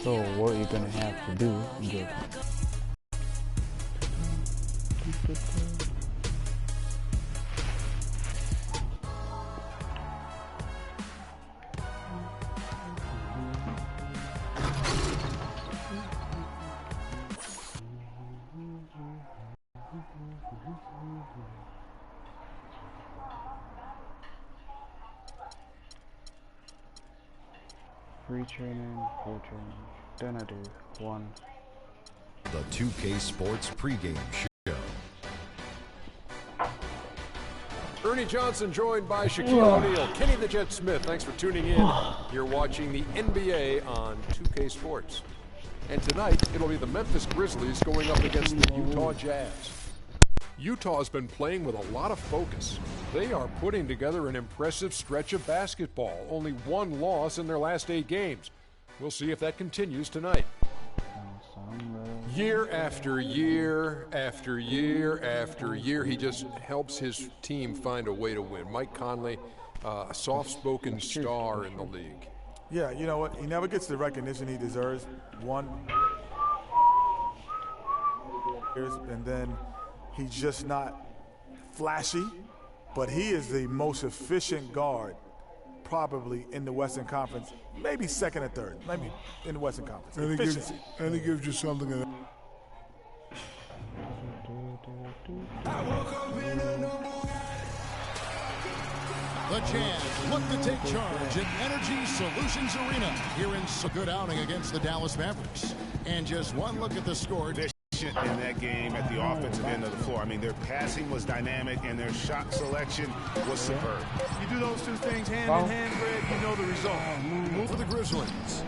So what you're gonna have to do is free training, full training. Then I do one. The 2K Sports pregame show. Ernie Johnson joined by Shaquille O'Neal. Kenny the Jet Smith, thanks for tuning in. You're watching the NBA on 2K Sports. And tonight, it'll be the Memphis Grizzlies going up against the Utah Jazz. Utah's been playing with a lot of focus. They are putting together an impressive stretch of basketball. Only one loss in their last 8 games. We'll see if that continues tonight. Year after year after year after year, he just helps his team find a way to win. Mike Conley, a soft-spoken star in the league. Yeah, you know what? He never gets the recognition he deserves. And then he's just not flashy, but he is the most efficient guard probably in the Western Conference, maybe second or third, maybe in the Western Conference. Efficiency. And he gives you something. The Jazz look to take charge at Energy Solutions Arena here in a good outing against the Dallas Mavericks. And just one look at the score. In that game at the offensive end of the floor. I mean, their passing was dynamic and their shot selection was superb. You do those two things hand in hand, Greg, you know the result. Move for the Grizzlies.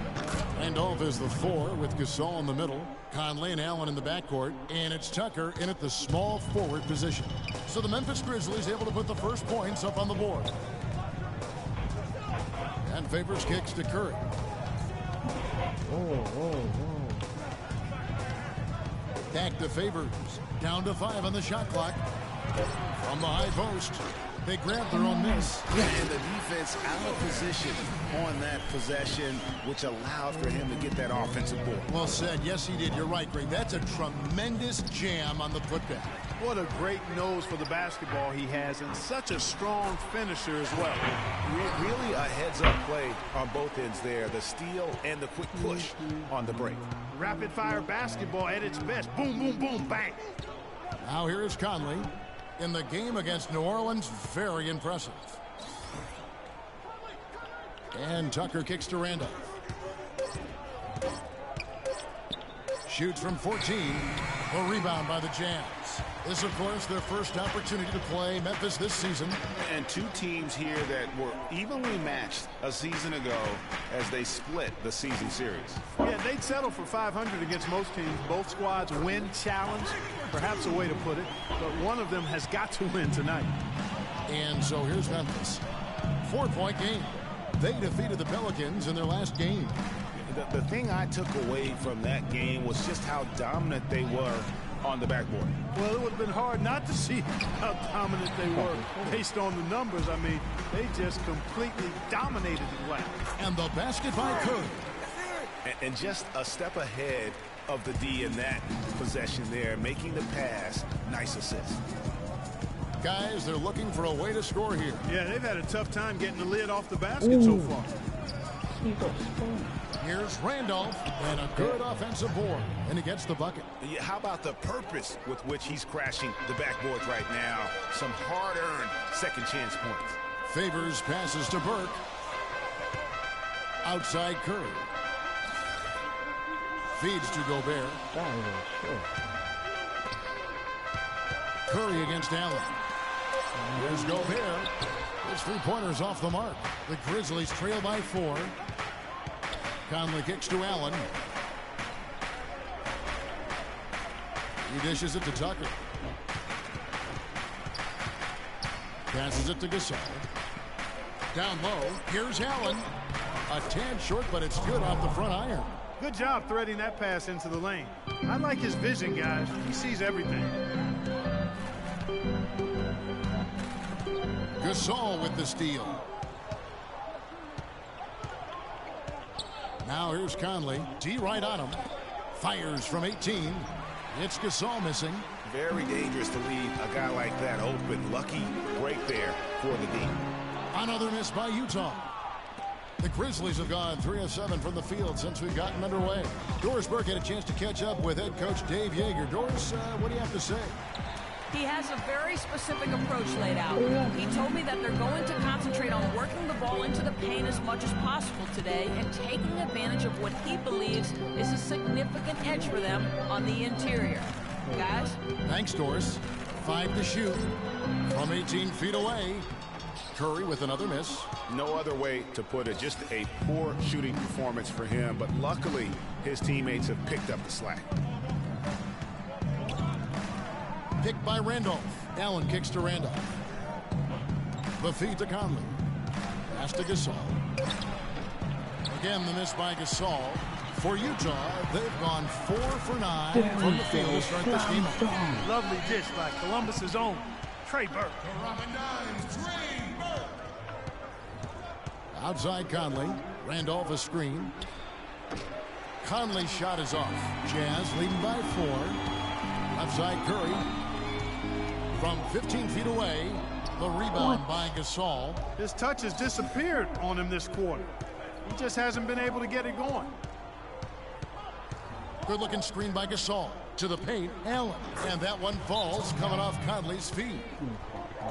Randolph is the 4 with Gasol in the middle, Conley and Allen in the backcourt, and it's Tucker in at the small forward position. So the Memphis Grizzlies able to put the first points up on the board. And Favors kicks to Curry. Back to Favors. Down to 5 on the shot clock. From the high post. They grab their own miss. And the defense out of position on that possession, which allowed for him to get that offensive board. Well said. Yes, he did. You're right, Greg. That's a tremendous jam on the putback. What a great nose for the basketball he has, and such a strong finisher as well. Really a heads-up play on both ends there. The steal and the quick push on the break. Rapid-fire basketball at its best. Boom, boom, boom, bang. Now here is Conley. In the game against New Orleans, very impressive. And Tucker kicks to Randolph. Shoots from 14. A rebound by the Jazz. This, of course, their first opportunity to play Memphis this season. And two teams here that were evenly matched a season ago as they split the season series. Yeah, they'd settle for 500 against most teams. Both squads win challenge, perhaps a way to put it, but one of them has got to win tonight. And so here's Memphis. 4-point game. They defeated the Pelicans in their last game. The thing I took away from that game was just how dominant they were on the backboard. Well, it would have been hard not to see how dominant they were based on the numbers. I mean, they just completely dominated the glass. And the basket by Curry. And just a step ahead of the D in that possession there, making the pass. Nice assist. Guys, they're looking for a way to score here. Yeah, they've had a tough time getting the lid off the basket so far. Here's Randolph, and a good offensive board, and he gets the bucket. Yeah, how about the purpose with which he's crashing the backboards right now? Some hard-earned second chance points. Favors passes to Burke. Outside Curry. Feeds to Gobert. Curry against Allen. Here's Gobert. His 3-pointers off the mark. The Grizzlies trail by 4. Conley kicks to Allen. He dishes it to Tucker. Passes it to Gasol. Down low. Here's Allen. A tad short, but it's good off the front iron. Good job threading that pass into the lane. I like his vision, guys. He sees everything. Gasol with the steal. Now here's Conley. D right on him. Fires from 18. It's Gasol missing. Very dangerous to leave a guy like that open. Lucky break there for the D. Another miss by Utah. The Grizzlies have gone 3 of 7 from the field since we've gotten underway. Doris Burke had a chance to catch up with head coach Dave Yeager. Doris, what do you have to say? He has a very specific approach laid out. He told me that they're going to concentrate on working the ball into the paint as much as possible today and taking advantage of what he believes is a significant edge for them on the interior. Guys? Thanks, Doris. 5 to shoot from 18 feet away. Curry with another miss. No other way to put it. Just a poor shooting performance for him, but luckily his teammates have picked up the slack. Picked by Randolph. Allen kicks to Randolph. The feed to Conley. Pass to Gasol. Again, the miss by Gasol. For Utah, they've gone 4 for 9 from the field to start this game. Lovely dish by Columbus's own Trey Burke. Outside Conley. Randolph a screen. Conley's shot is off. Jazz leading by 4. Left side Curry. From 15 feet away, the rebound by Gasol. His touch has disappeared on him this quarter. He just hasn't been able to get it going. Good looking screen by Gasol. To the paint, Allen. And that one falls coming off Conley's feet.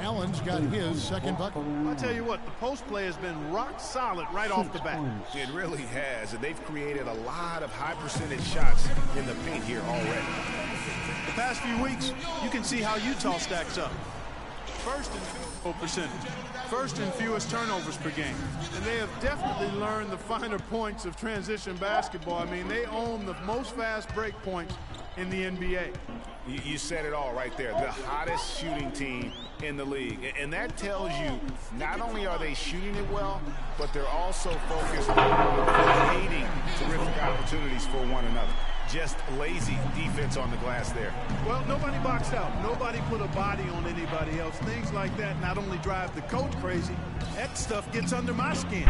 Allen's got his second bucket. I'll tell you what, the post play has been rock solid right off the bat. It really has, and they've created a lot of high percentage shots in the paint here already. The past few weeks, you can see how Utah stacks up. First in field goal percentage, first in fewest turnovers per game. And they have definitely learned the finer points of transition basketball. I mean, they own the most fast break points in the NBA. You said it all right there. The hottest shooting team in the league. And that tells you not only are they shooting it well, but they're also focused on creating terrific opportunities for one another. Just lazy defense on the glass there. Well, nobody boxed out. Nobody put a body on anybody else. Things like that not only drive the coach crazy, that stuff gets under my skin.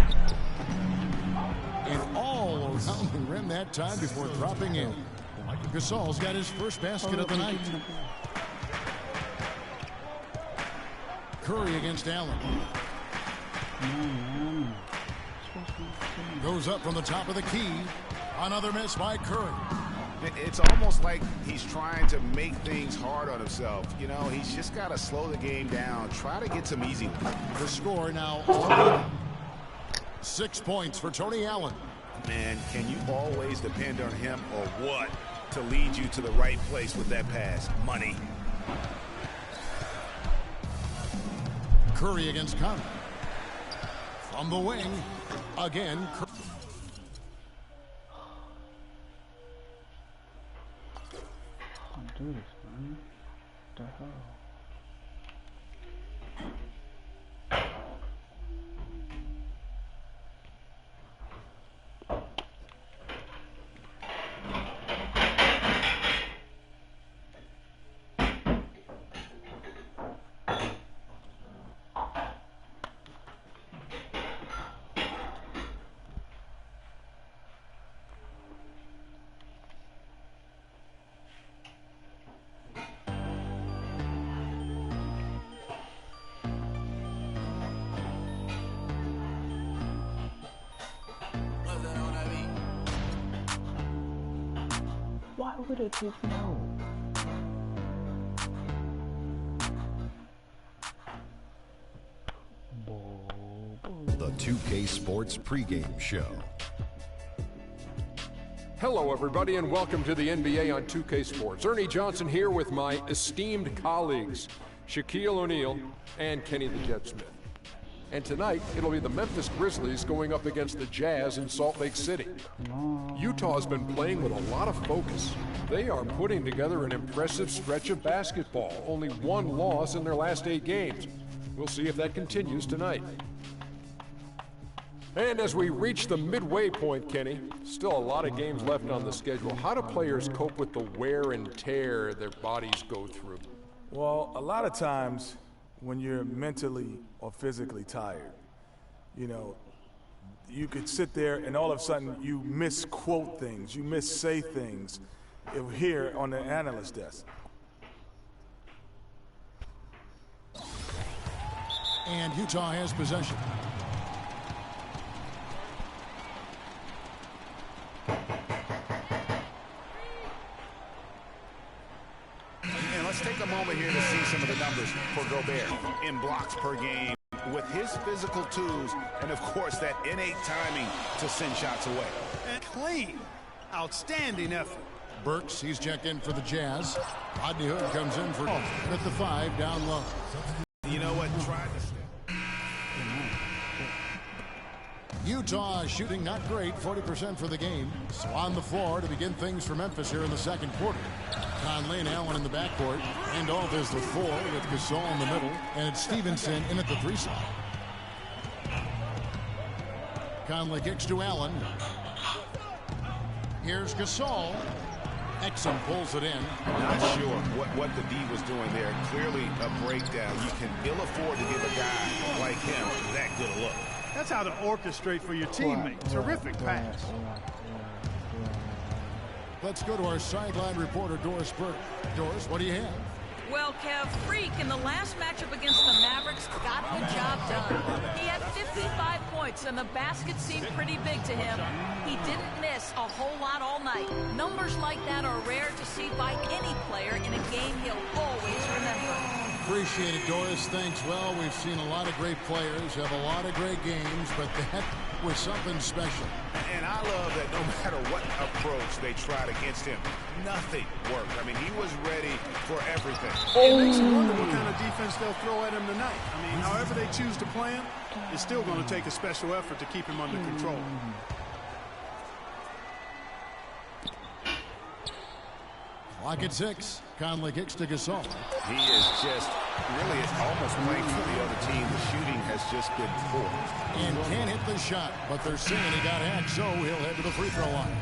And all around the rim that time before dropping in. Gasol's got his first basket of the night. Curry against Allen. Goes up from the top of the key. Another miss by Curry. It's almost like he's trying to make things hard on himself. You know, he's just got to slow the game down. Try to get some easy. The score now 6 points for Tony Allen. Man, can you always depend on him or what to lead you to the right place with that pass? Money. Curry against Conley. From the wing, again. Can't do this, man. What the hell? Why would it take no? The 2K Sports pregame show. Hello, everybody, and welcome to the NBA on 2K Sports. Ernie Johnson here with my esteemed colleagues, Shaquille O'Neal and Kenny the Jet Smith. And tonight, it'll be the Memphis Grizzlies going up against the Jazz in Salt Lake City. Utah's been playing with a lot of focus. They are putting together an impressive stretch of basketball. Only one loss in their last 8 games. We'll see if that continues tonight. And as we reach the midway point, Kenny, still a lot of games left on the schedule. How do players cope with the wear and tear their bodies go through? Well, a lot of times when you're mentally or physically tired, you know, you could sit there and all of a sudden you misquote things, you missay things here on the analyst desk. And Utah has possession. And let's take a moment here to see some of the numbers for Gobert in blocks per game with his physical tools and, of course, that innate timing to send shots away. And clean. Outstanding effort. Burks, he's checked in for the Jazz. Rodney Hood comes in for at the 5 down low. You know what? Tried to step. Utah shooting not great, 40% for the game. So on the floor to begin things for Memphis here in the second quarter. Conley and Allen in the backcourt. Randolph is the 4 with Gasol in the middle. And it's Stevenson in at the 3 spot. Conley kicks to Allen. Here's Gasol. Exum pulls it in. Not sure what the D was doing there. Clearly a breakdown. You can ill afford to give a guy like him that good a look. That's how to orchestrate for your teammate. Terrific pass. Let's go to our sideline reporter, Doris Burke. Doris, what do you have? Well, Kev, Freak in the last matchup against the Mavericks got the job done. He had 55 points, and the basket seemed pretty big to him. He didn't miss a whole lot all night. Numbers like that are rare to see by any player in a game he'll always remember. Appreciate it, Doris. Thanks. Well, we've seen a lot of great players have a lot of great games, but that was something special. And I love that no matter what approach they tried against him, nothing worked. I mean, he was ready for everything. It makes you wonder what kind of defense they'll throw at him tonight. I mean, however they choose to play him, it's still going to take a special effort to keep him under control. Clock at 6. Conley kicks to Gasol. He is just really almost playing for the other team. The shooting has just been poor. And can't hit the shot, but they're saying he got hacked, so he'll head to the free throw line.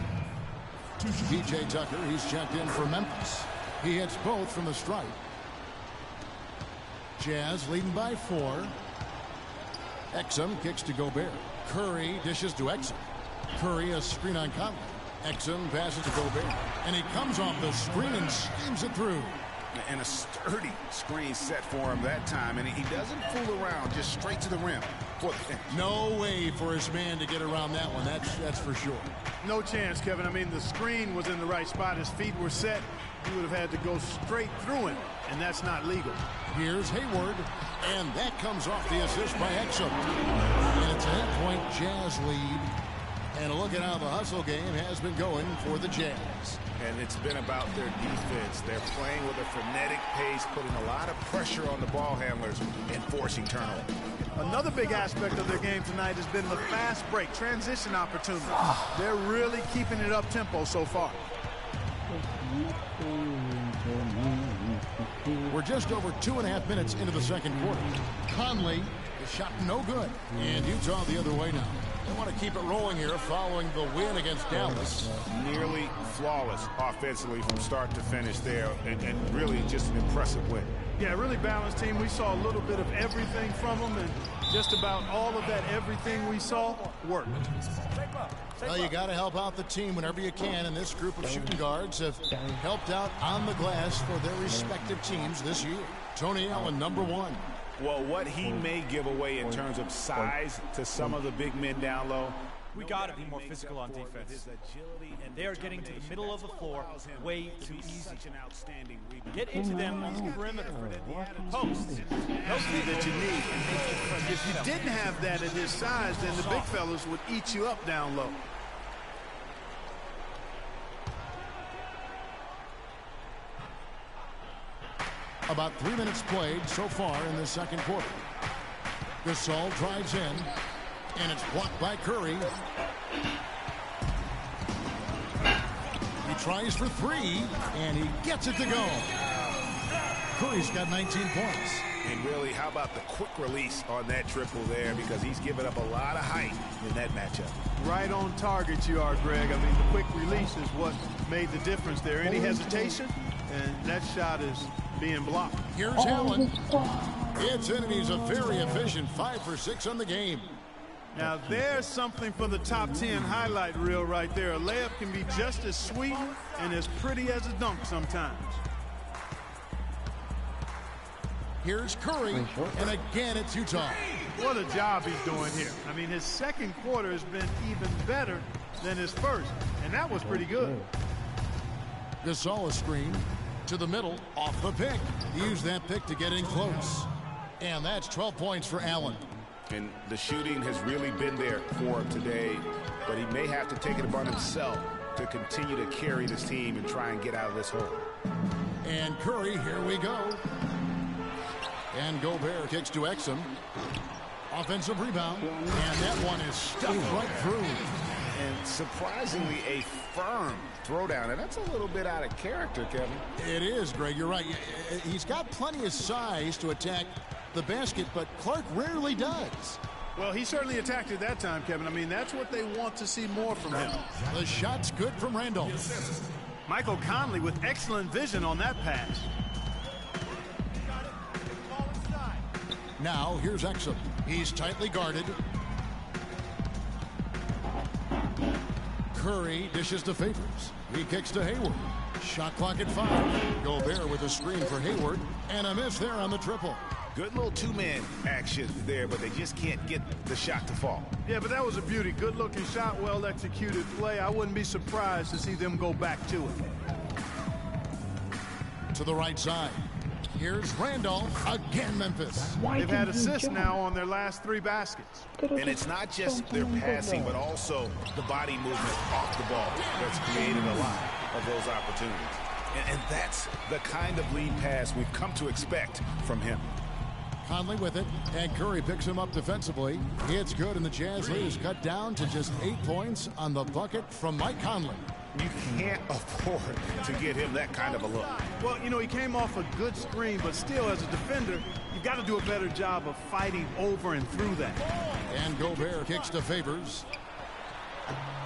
P.J. Tucker, he's checked in for Memphis. He hits both from the stripe. Jazz leading by 4. Exum kicks to Gobert. Curry dishes to Exum. Curry a screen on Conley. Exum passes to Gobert. And he comes off the screen and schemes it through. And a sturdy screen set for him that time. And he doesn't fool around, just straight to the rim for the finish. No way for his man to get around that one. That's for sure. No chance, Kevin. I mean, the screen was in the right spot. His feet were set. He would have had to go straight through him, and that's not legal. Here's Hayward, and that comes off the assist by Exum. And it's a 10-point Jazz lead. And a look at how the hustle game has been going for the Jazz. And it's been about their defense. They're playing with a frenetic pace, putting a lot of pressure on the ball handlers and forcing turnover. Another big aspect of their game tonight has been the fast break, transition opportunities. They're really keeping it up tempo so far. We're just over 2.5 minutes into the second quarter. Conley, the shot no good. And Utah the other way now. They want to keep it rolling here following the win against Dallas. Nearly flawless offensively from start to finish there, and really just an impressive win. Yeah, really balanced team. We saw a little bit of everything from them, and just about all of that everything we saw worked. Well, you got to help out the team whenever you can, and this group of shooting guards have helped out on the glass for their respective teams this year. Tony Allen, number 1. Well, what he may give away in terms of size to some of the big men down low. We got to be more physical on defense. They are getting to the middle of the floor way too easy. Get into them on the perimeter. Post. That you need. If you didn't have that at his size, then the big fellas would eat you up down low. About 3 minutes played so far in the second quarter. Gasol drives in, and it's blocked by Curry. He tries for 3, and he gets it to go. Curry's got 19 points. And really, how about the quick release on that triple there, because he's given up a lot of height in that matchup. Right on target you are, Greg. I mean, the quick release is what made the difference there. Any hesitation, and that shot is being blocked. Here's Allen. It's in, and he's a very efficient 5 for 6 on the game. Now there's something for the top 10 highlight reel right there. A layup can be just as sweet and as pretty as a dunk sometimes. Here's Curry, and again it's Utah. What a job he's doing here. I mean, his second quarter has been even better than his first, and that was pretty good. Gasol a screen to the middle, off the pick. Use that pick to get in close. And that's 12 points for Allen. And the shooting has really been there for him today, but he may have to take it upon himself to continue to carry this team and try and get out of this hole. And Curry, here we go. And Gobert kicks to Exum. Offensive rebound, and that one is stuffed right through. And surprisingly, a firm throwdown, and that's a little bit out of character, Kevin. It is, Greg. You're right. He's got plenty of size to attack the basket, but Clark rarely does. Well, he certainly attacked it that time, Kevin. I mean, that's what they want to see more from him. The shot's good from Randolph. Michael Conley with excellent vision on that pass. Now, here's Exum. He's tightly guarded. Curry dishes to Favors. He kicks to Hayward. Shot clock at 5. Gobert with a screen for Hayward. And a miss there on the triple. Good little two-man action there, but they just can't get the shot to fall. Yeah, but that was a beauty. Good-looking shot, well-executed play. I wouldn't be surprised to see them go back to it. To the right side. Here's Randolph. Again, Memphis. They've had assists now on their last 3 baskets. And it's not just their passing, but also the body movement off the ball that's created a lot of those opportunities. And that's the kind of lead pass we've come to expect from him. Conley with it, and Curry picks him up defensively. It's good, and the Jazz lead is cut down to just 8 points on the bucket from Mike Conley. You can't afford to get him that kind of a look. Well, you know, he came off a good screen, but still, as a defender, you've got to do a better job of fighting over and through that. And Gobert kicks to Favors.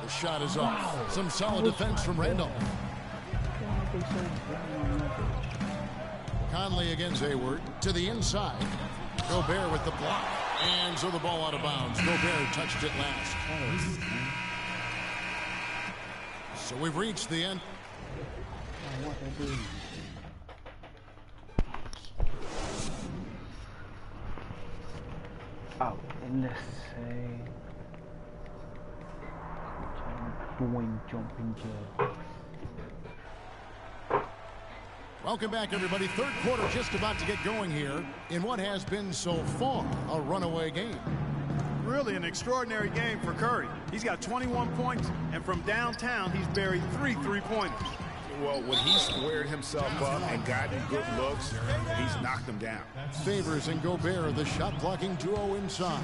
The shot is off. Some solid defense from Randolph. Conley against Hayward to the inside. Gobert with the block. And so the ball out of bounds. Gobert touched it last. So we've reached the end. Oh, and let's say doing jumping jacks. Welcome back, everybody. Third quarter just about to get going here in what has been so far a runaway game. Really an extraordinary game for Curry. He's got 21 points, and from downtown, he's buried 3 3-pointers. Well, when he's squared himself up and gotten good looks, he's knocked them down. Favors and Gobert are the shot-blocking duo inside.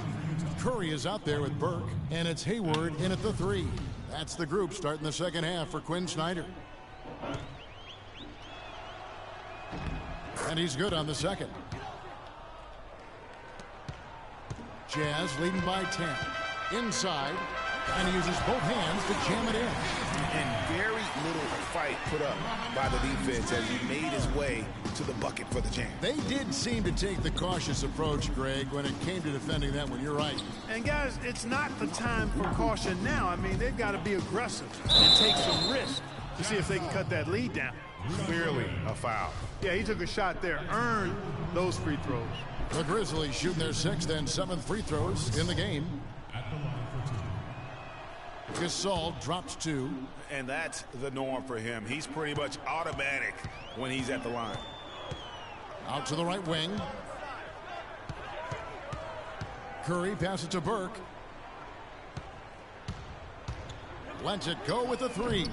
Curry is out there with Burke, and it's Hayward in at the 3. That's the group starting the second half for Quinn Snyder. And he's good on the second. Jazz leading by 10. Inside, and he uses both hands to jam it in. And very little fight put up by the defense as he made his way to the bucket for the jam. They did seem to take the cautious approach, Greg, when it came to defending that one. You're right. And guys, it's not the time for caution now. I mean, they've got to be aggressive and take some risks to see if they can cut that lead down. Clearly a foul. Yeah, he took a shot there, earned those free throws. The Grizzlies shooting their 6th and 7th free throws in the game. Gasol drops 2. And that's the norm for him. He's pretty much automatic when he's at the line. Out to the right wing. Curry passes to Burke. Lets it go with the 3.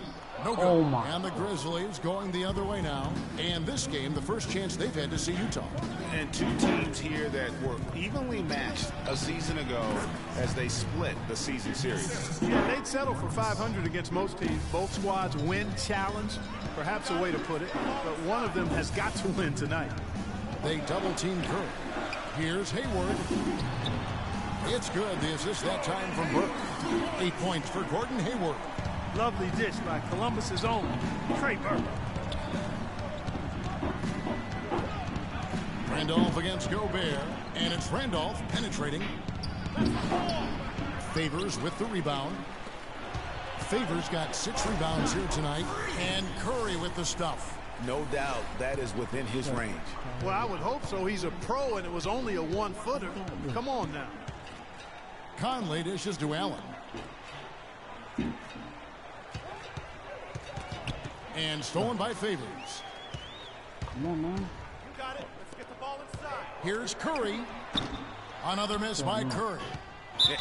No good. Oh my. And the Grizzlies going the other way now. And this game, the first chance they've had to see Utah. And 2 teams here that were evenly matched a season ago as they split the season series. Yeah, they'd settle for 500 against most teams. Both squads win challenge, perhaps a way to put it. But one of them has got to win tonight. They double-team Curry. Here's Hayward. It's good. The assist that time from Burke. 8 points for Gordon Hayward. Lovely dish by Columbus's own Trey Burke. Randolph against Gobert, and it's Randolph penetrating. Favors with the rebound. Favors got 6 rebounds here tonight. And Curry with the stuff. No doubt that is within his range. Well, I would hope so. He's a pro, and it was only a 1-footer. Come on now. Conley dishes to Allen. And stolen by Favors. Come on, man. You got it. Let's get the ball inside. Here's Curry. Another miss by Curry.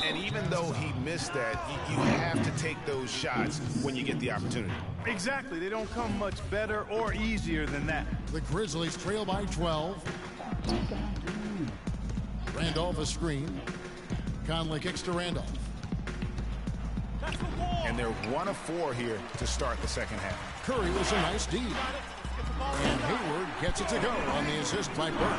And even though he missed that, you have to take those shots when you get the opportunity. Exactly. They don't come much better or easier than that. The Grizzlies trail by 12. Randolph a screen. Conley kicks to Randolph. And they're 1 of 4 here to start the second half. Curry was a nice D. And Hayward gets it to go on the assist by Burke.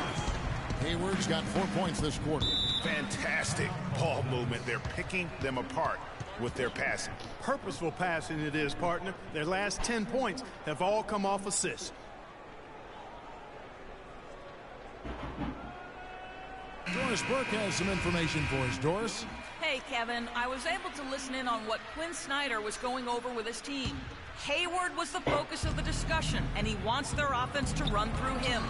Hayward's got 4 points this quarter. Fantastic ball movement. They're picking them apart with their passing. Purposeful passing it is, partner. Their last 10 points have all come off assists. Doris Burke has some information for us. Doris? Hey, Kevin, I was able to listen in on what Quinn Snyder was going over with his team. Hayward was the focus of the discussion, and he wants their offense to run through him.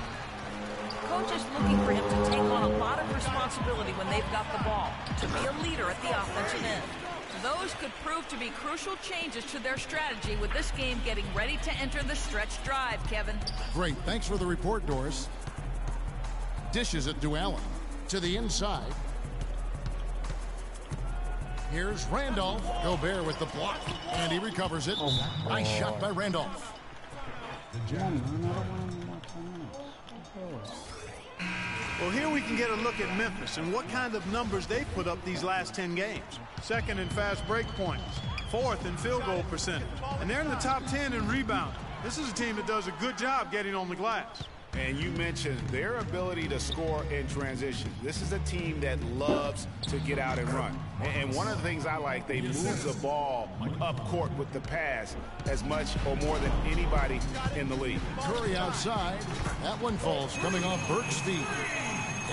Coach is looking for him to take on a lot of responsibility when they've got the ball, to be a leader at the offensive end. Those could prove to be crucial changes to their strategy with this game getting ready to enter the stretch drive, Kevin. Great. Thanks for the report, Doris. Dishes it to Allen. To the inside. Here's Randolph. Gobert with the block. And he recovers it. Nice shot by Randolph. Well, here we can get a look at Memphis and what kind of numbers they put up these last 10 games. 2nd in fast break points, 4th in field goal percentage, and they're in the top 10 in rebound. This is a team that does a good job getting on the glass. And you mentioned their ability to score in transition. This is a team that loves to get out and run. And one of the things I like, they move the ball up court with the pass as much or more than anybody in the league. Curry outside. That one falls coming off Burke's feet.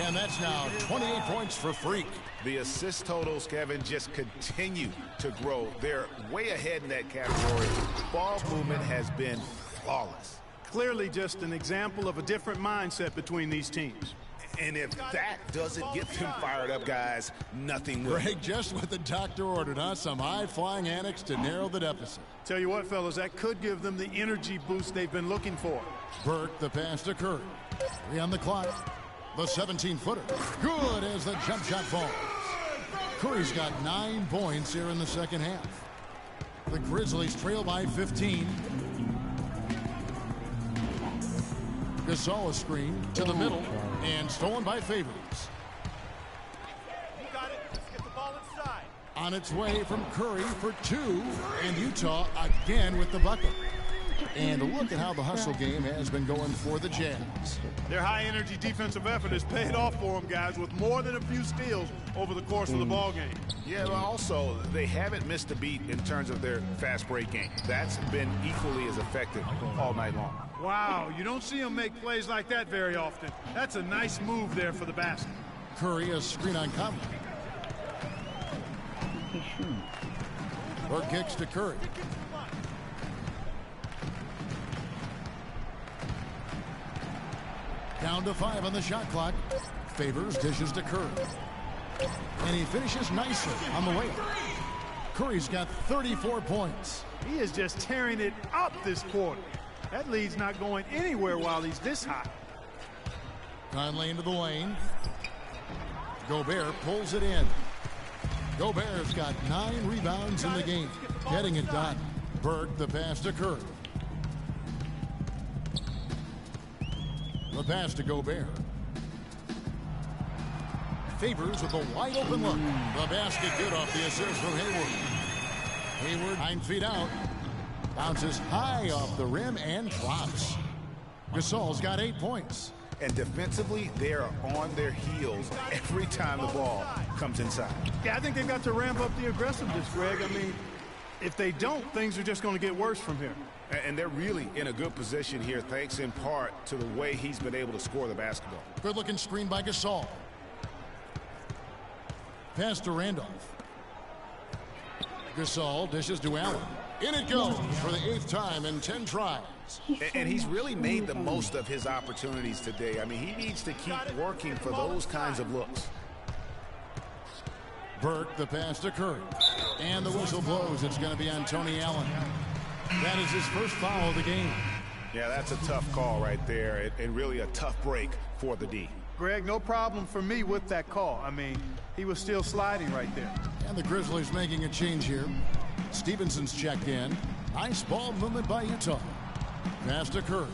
And that's now 28 points for Freak. The assist totals, Kevin, just continue to grow. They're way ahead in that category. Ball movement has been flawless. Clearly just an example of a different mindset between these teams. And if that doesn't get them fired up, guys, nothing will. Greg, just what the doctor ordered, huh? Some high-flying annex to narrow the deficit. Tell you what, fellas, that could give them the energy boost they've been looking for. Burke, the pass to Curry. 3 on the clock. The 17-footer. Good as the jump shot falls. Curry's got 9 points here in the second half. The Grizzlies trail by 15. Gasol a screen to the middle and stolen by Favors. You got it. Let's get the ball inside. On its way from Curry for 2, and Utah again with the bucket. And look at how the hustle game has been going for the Jazz. Their high-energy defensive effort has paid off for them, guys, with more than a few steals over the course of the ball game. Yeah, but also, they haven't missed a beat in terms of their fast break game. That's been equally as effective all night long. Wow, you don't see them make plays like that very often. That's a nice move there for the basket. Curry a screen on Conley. Or kicks to Curry. Down to 5 on the shot clock. Favors dishes to Curry. And he finishes nicely on the way. Curry's got 34 points. He is just tearing it up this quarter. That lead's not going anywhere while he's this hot. Conley into the lane. Gobert pulls it in. Gobert's got 9 rebounds in the game. Getting it done. Burke the pass to Curry. The pass to Gobert. Favors with a wide open look. The basket good off the assist from Hayward. Hayward 9 feet out. Bounces high off the rim and drops. Gasol's got 8 points. And defensively, they're on their heels every time the ball comes inside. Yeah, I think they've got to ramp up the aggressiveness, Greg. I mean, if they don't, things are just going to get worse from here. And they're really in a good position here, thanks in part to the way he's been able to score the basketball. Good-looking screen by Gasol. Pass to Randolph. Gasol dishes to Allen. In it goes for the 8th time in 10 tries. And he's really made the most of his opportunities today. I mean, he needs to keep working for those kinds of looks. Burke, the pass to Curry. And the whistle blows. It's going to be on Tony Allen. That is his first foul of the game. Yeah, that's a tough call right there, and really a tough break for the D. Greg, no problem for me with that call. I mean, he was still sliding right there. And the Grizzlies making a change here. Stevenson's checked in. Nice ball movement by Utah. Pass to Curry.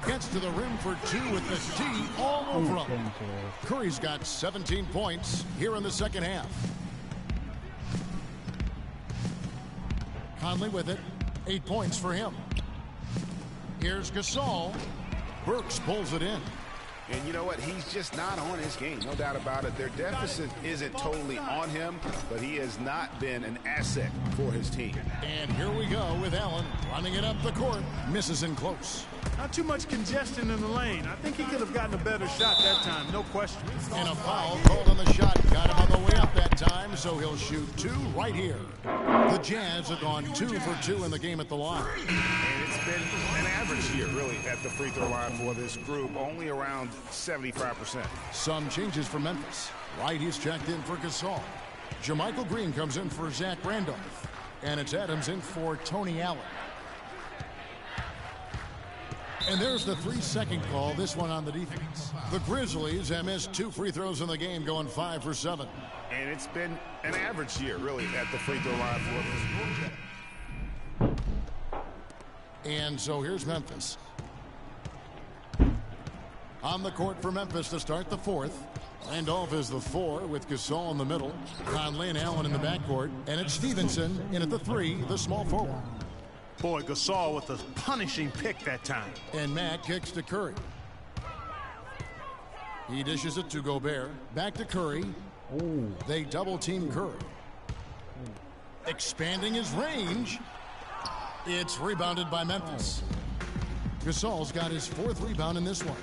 Gets to the rim for 2 with the D all over him. Curry's got 17 points here in the second half. Conley with it. 8 points for him. Here's Gasol. Burks pulls it in. And you know what? He's just not on his game. No doubt about it. Their deficit isn't totally on him, but he has not been an asset for his team. And here we go with Allen running it up the court. Misses in close. Not too much congestion in the lane. I think he could have gotten a better shot that time, no question. And a foul called on the shot. Got him on the way up that time, so he'll shoot 2 right here. The Jazz have gone 2 for 2 in the game at the line. And it's been an average year, really, at the free throw line for this group, only around 75%. Some changes for Memphis. Right, he's checked in for Gasol. JaMychal Green comes in for Zach Randolph. And it's Adams in for Tony Allen. And there's the 3-second call, this one on the defense. The Grizzlies have missed 2 free throws in the game, going 5 for 7. And it's been an average year, really, at the free throw line for this group. And so here's Memphis. On the court for Memphis to start the 4th. Randolph is the 4 with Gasol in the middle. Conley and Allen in the backcourt. And it's Stevenson in at the 3, the small forward. Boy, Gasol with a punishing pick that time. And Mack kicks to Curry. He dishes it to Gobert. Back to Curry. Ooh. They double team Curry. Expanding his range. It's rebounded by Memphis. Gasol's got his 4th rebound in this one.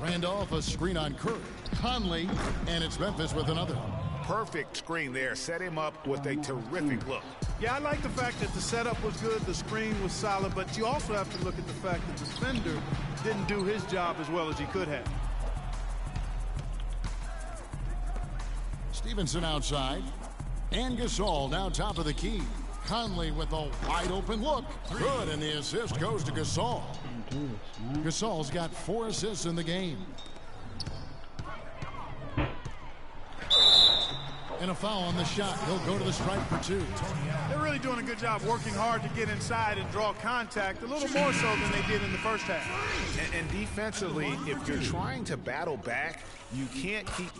Randolph, a screen on Curry. Conley, and it's Memphis with another. Perfect screen there. Set him up with a terrific look. Yeah, I like the fact that the setup was good, the screen was solid, but you also have to look at the fact that the defender didn't do his job as well as he could have. Stevenson outside. And Gasol now top of the key. Conley with a wide open look. Good, and the assist goes to Gasol. Gasol's got 4 assists in the game. And a foul on the shot. He'll go to the stripe for 2. They're really doing a good job working hard to get inside and draw contact, a little more so than they did in the first half. And defensively, if you're trying to battle back, you can't keep